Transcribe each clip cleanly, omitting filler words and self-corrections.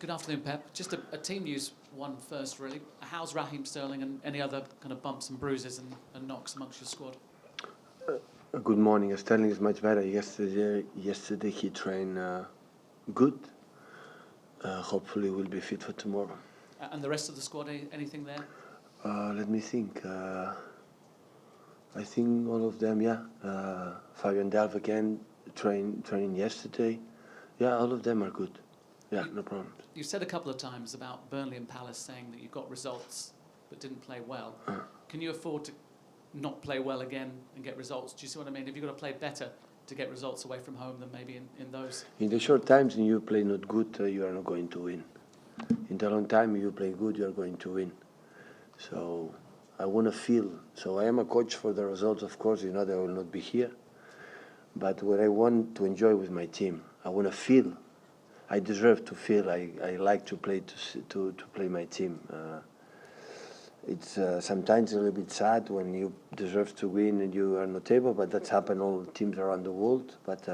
Good afternoon, Pep. Just a team news one first, really. How's Raheem Sterling and any other kind of bumps and bruises and knocks amongst your squad? Good morning. Sterling is much better. Yesterday he trained good. Hopefully we'll be fit for tomorrow. And the rest of the squad, anything there? Let me think. I think all of them, yeah. Fabian Delph again training yesterday. Yeah, all of them are good. Yeah, no problem. You said a couple of times about Burnley and Palace saying that you got results but didn't play well. Can you afford to not play well again and get results? Do you see what I mean? Have you got to play better to get results away from home than maybe in those? In the short times, when you play not good, you are not going to win. In the long time, you play good, you are going to win. So I want to feel. So I am a coach for the results, of course. You know that I will not be here. But what I want to enjoy with my team, I want to feel. I deserve to feel. I like to play to play my team. It's sometimes a little bit sad when you deserve to win and you are not able, but that's happened all teams around the world. But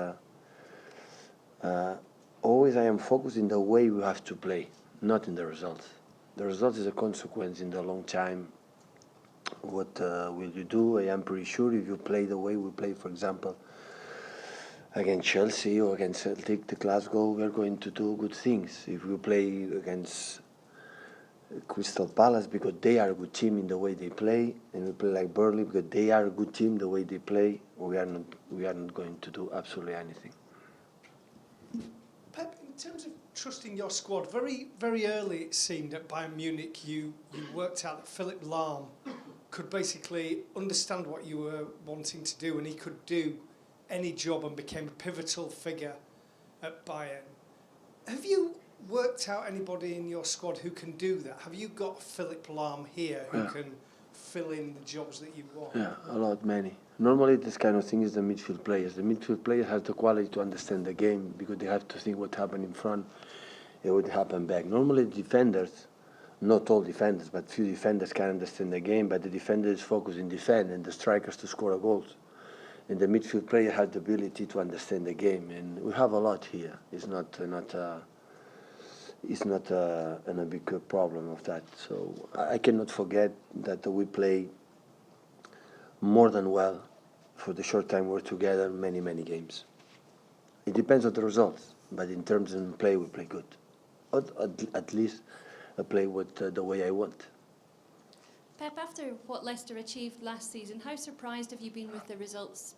always I am focused in the way we have to play, not in the results. The result is a consequence in the long time. What will you do? I am pretty sure if you play the way we play, for example, against Chelsea or against Celtic, the Glasgow, we are going to do good things. If we play against Crystal Palace because they are a good team in the way they play, and we play like Burnley because they are a good team the way they play, we are not going to do absolutely anything. Pep, in terms of trusting your squad, very early it seemed at Bayern Munich you worked out that Philipp Lahm could basically understand what you were wanting to do, and he could do any job and became a pivotal figure at Bayern. Have you worked out anybody in your squad who can do that? Have you got Philipp Lahm here who can fill in the jobs that you want? Yeah, a lot, many. Normally this kind of thing is the midfield players. The midfield players have the quality to understand the game because they have to think what happened in front and what happened back. Normally defenders, not all defenders, but few defenders can understand the game, but the defender is focused in defend and the strikers to score a goals. And the midfield player has the ability to understand the game, and we have a lot here. It's not a big problem of that. So I cannot forget that we play more than well for the short time we're together. Many games. It depends on the results, but in terms of play, we play good. At least I play with the way I want. Pep, after what Leicester achieved last season, how surprised have you been with the results,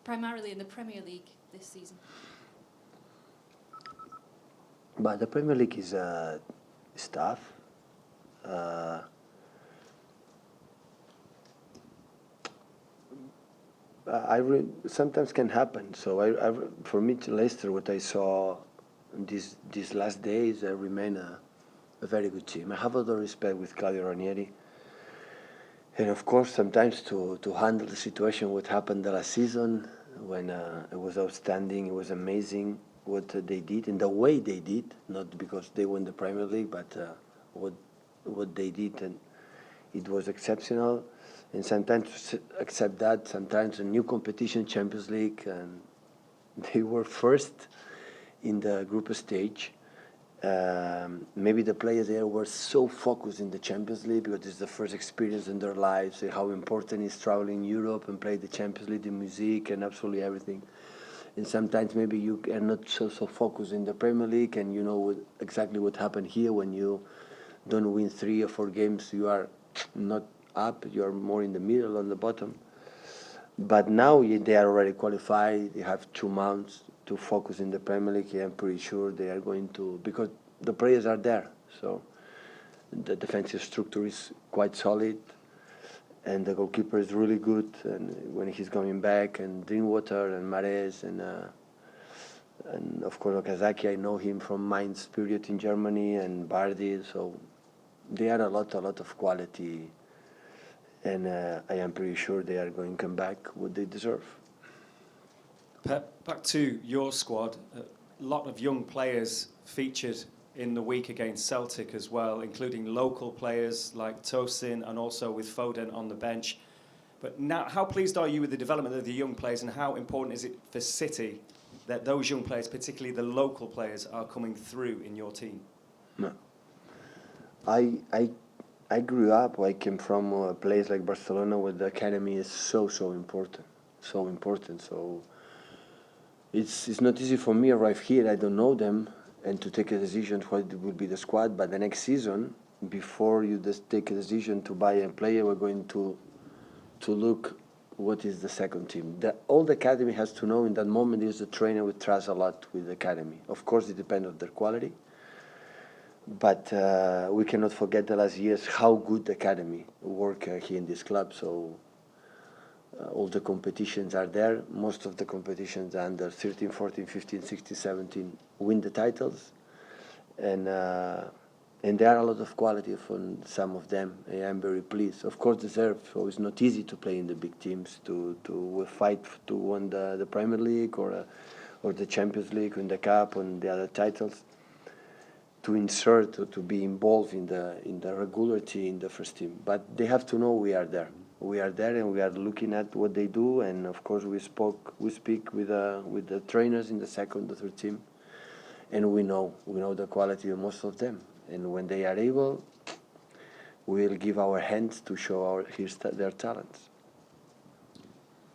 primarily in the Premier League this season? But the Premier League is tough. Sometimes can happen. So for me, Leicester, what I saw these last days, remain a very good team. I have other respect with Claudio Ranieri. And of course, sometimes to handle the situation, what happened the last season, when it was outstanding, it was amazing what they did and the way they did, not because they won the Premier League, but what they did, and it was exceptional. And sometimes to accept that, sometimes a new competition, Champions League, and they were first in the group stage. Maybe the players there were so focused in the Champions League because it's the first experience in their lives, and how important is traveling Europe and play the Champions League, the music and absolutely everything. And sometimes maybe you are not so focused in the Premier League, and you know exactly what happened here when you don't win 3 or 4 games, you are not up, you are more in the middle, on the bottom. But now they are already qualified, they have 2 months to focus in the Premier League. I'm pretty sure they are going to, because the players are there. So the defensive structure is quite solid, and the goalkeeper is really good. And when he's coming back, and Drinkwater and Mahrez and of course Okazaki, I know him from Mainz period in Germany, and Bardi. So they are a lot of quality, and I am pretty sure they are going to come back what they deserve. Pep, back to your squad. A lot of young players featured in the week against Celtic as well, including local players like Tosin and also with Foden on the bench. But now, how pleased are you with the development of the young players, and how important is it for City that those young players, particularly the local players, are coming through in your team? No. I grew up. I came from a place like Barcelona where the academy is so important, so important. So it's not easy for me to arrive here. I don't know them, and to take a decision what will be the squad. But the next season, before you just take a decision to buy a player, we're going to look what is the second team. All the academy has to know in that moment is the trainer will trust a lot with the academy. Of course, it depends on their quality. But we cannot forget the last years how good the academy work here in this club. So all the competitions are there. Most of the competitions under 13, 14, 15, 16, 17 win the titles. And there are a lot of quality from some of them. I am very pleased. Of course, deserved. So it's not easy to play in the big teams, to fight to win the Premier League or the Champions League, win the Cup, and the other titles. To insert or to be involved in the regularity in the first team. But they have to know we are there. We are there and we are looking at what they do. And of course we speak with the trainers in the second, the third team, and we know the quality of most of them. And when they are able, we'll give our hands to show their talents.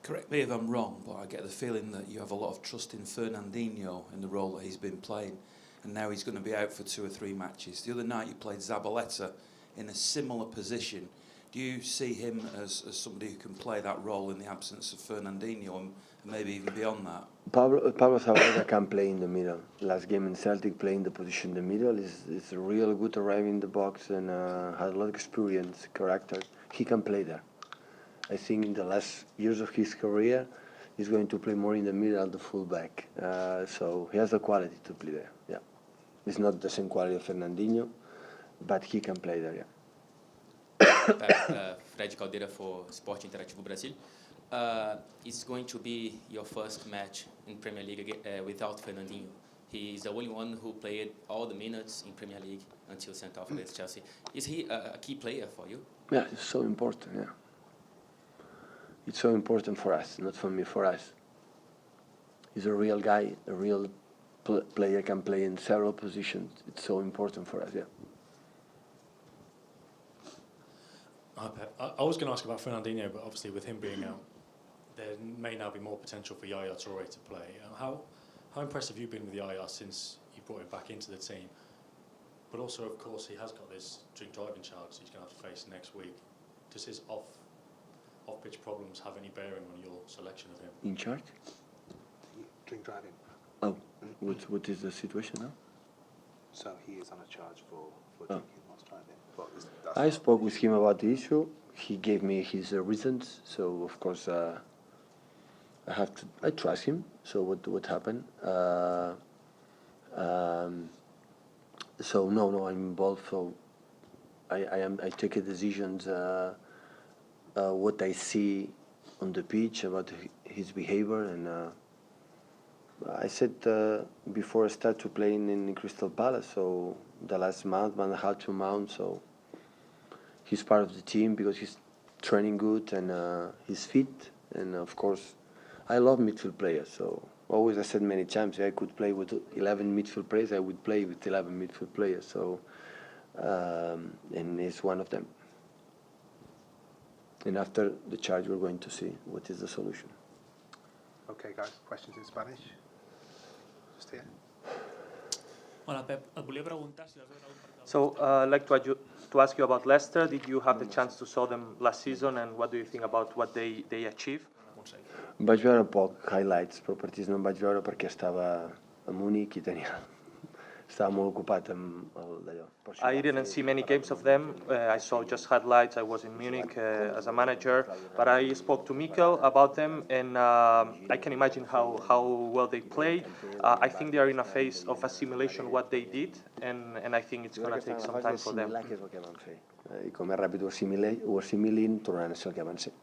Correct me if I'm wrong, but I get the feeling that you have a lot of trust in Fernandinho in the role that he's been playing. And now he's going to be out for 2 or 3 matches. The other night you played Zabaleta in a similar position. Do you see him as somebody who can play that role in the absence of Fernandinho and maybe even beyond that? Pablo Zabaleta can play in the middle. Last game in Celtic, playing the position in the middle is real good, arriving in the box and has a lot of experience, character. He can play there. I think in the last years of his career, he's going to play more in the middle, the fullback. So he has the quality to play there. Yeah, it's not the same quality of Fernandinho, but he can play there. Yeah. Fred Caldeira for Sport Interativo Brasil. It's going to be your first match in Premier League without Fernandinho. He is the only one who played all the minutes in Premier League until sent off against Chelsea. Is he a key player for you? Yeah, it's so important. Yeah, it's so important for us, not for me, for us. He's a real guy, a real player, can play in several positions. It's so important for us. Yeah. Hi, Pep. I was going to ask about Fernandinho, but obviously with him being out, there may now be more potential for Yaya Touré to play. How impressed have you been with Yaya since you brought him back into the team? But also, of course, he has got this drink driving charge he's going to have to face next week. Does his off-pitch problems have any bearing on your selection of him? In charge? Drink driving. Oh, what is the situation now? So he is on a charge for drinking whilst driving. But I spoke with him about the issue. He gave me his reasons. So of course I trust him. So what happened? So no, I'm involved. So I take decisions. What I see on the pitch about his behavior, and I said before I start to play in Crystal Palace. So the last month and a half, 2 months. So he's part of the team because he's training good and he's fit. And of course, I love midfield players. So always I said many times, if I could play with 11 midfield players, I would play with 11 midfield players. So and he's one of them. And after the charge, we're going to see what is the solution. Okay, guys, questions in Spanish? Just here. Hola, Pep. Et volia preguntar si vas veure algun partit. So, I'd like to ask you about Leicester. Did you have the chance to saw them last season, and what do you think about what they achieved? Vaig veure poc highlights, però partits no em vaig veure perquè estava a Múnich i estava molt ocupat amb d'allò. I didn't see many games of them. I saw just highlights. I was in Munich as a manager, but I spoke to Mikel about them, and I can imagine how well they play. I think they are in a phase of assimilation what they did, and I think it's going to take some time for them. I com més ràpid ho assimilin, tornaran a ser el que van ser.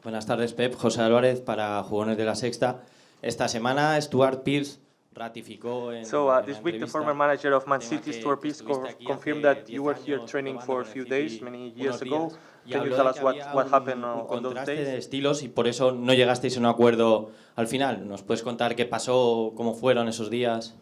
Buenas tardes, Pep. José Álvarez para Jugones de la Sexta. Esta semana Stuart Pearce ratificó en this week the former manager of Man City, Stuart Pearce, confirmed that you were here training for a few days many years ago. Can you tell us what happened on those days? De estilos y por eso no llegasteis a un acuerdo al final. ¿Nos puedes contar qué pasó, cómo fueron esos días?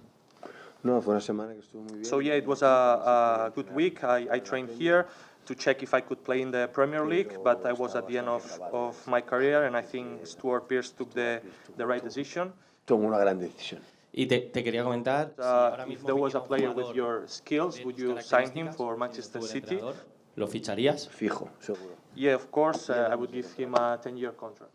No, fue una semana que estuvo muy bien. So yeah, it was a good week. I trained here to check if I could play in the Premier League, but I was at the end of my career, and I think Stuart Pearce took the right decision. Tomó una gran decisión. Y te quería comentar, si ahora If mismo there was a viniera un player with jugador your skills, de would tus you sign him características, for siendo Manchester tú el City? entrenador, ¿lo ficharías? Fijo, seguro. Yeah, of course. I would give him a 10-year contract.